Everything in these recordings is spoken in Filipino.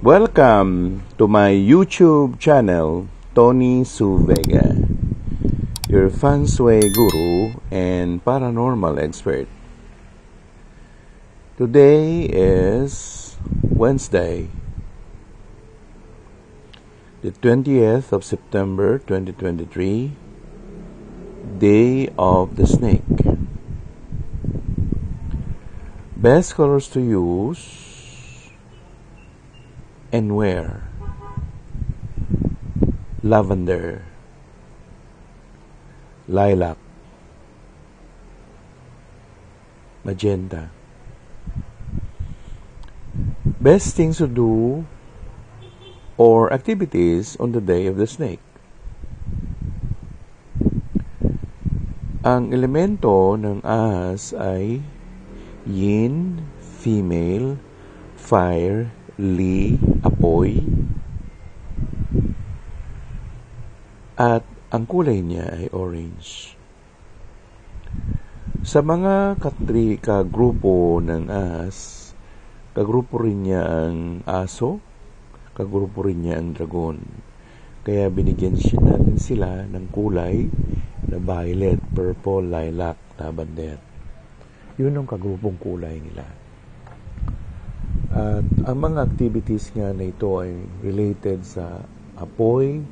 Welcome to my YouTube channel, Tony Su Vega, your feng shui guru and paranormal expert. Today is Wednesday, the 20th of September 2023, Day of the Snake. Best colors to use and wear: lavender, lilac, magenta. Best things to do or activities on the Day of the Snake. Ang elemento ng ahas ay yin, female, fire, li, apoy, at ang kulay niya ay orange. Sa mga kagrupo ng ahas, kagrupo rin niya ang aso, kagrupo rin niya ang dragon. Kaya binigyan natin sila ng kulay na violet, purple, lilac, lavender. Yun ang kagrupong kulay nila. At ang mga activities nga na ito ay related sa apoy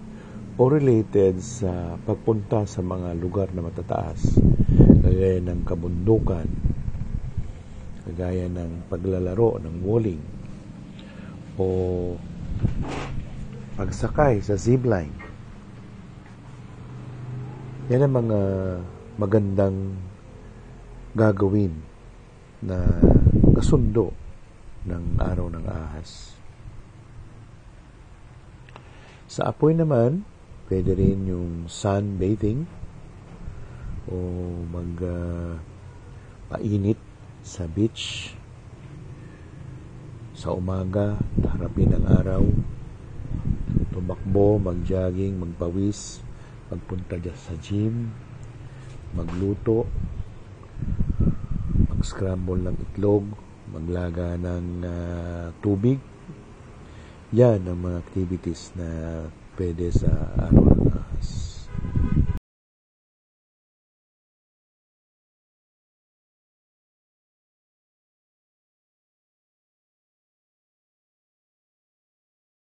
o related sa pagpunta sa mga lugar na matataas, kagaya ng kabundukan, kagaya ng paglalaro ng bowling o pagsakay sa zipline. Yan ang mga magandang gagawin na kasundo ng araw ng ahas. Sa apoy naman, pwede rin yung sunbathing o painit sa beach sa umaga, harapin ang araw, tumakbo, mag-jogging, magpawis, magpunta dyan sa gym, magluto, mag-scramble ng itlog, maglaga ng tubig. Yan ang mga activities na pwede sa araw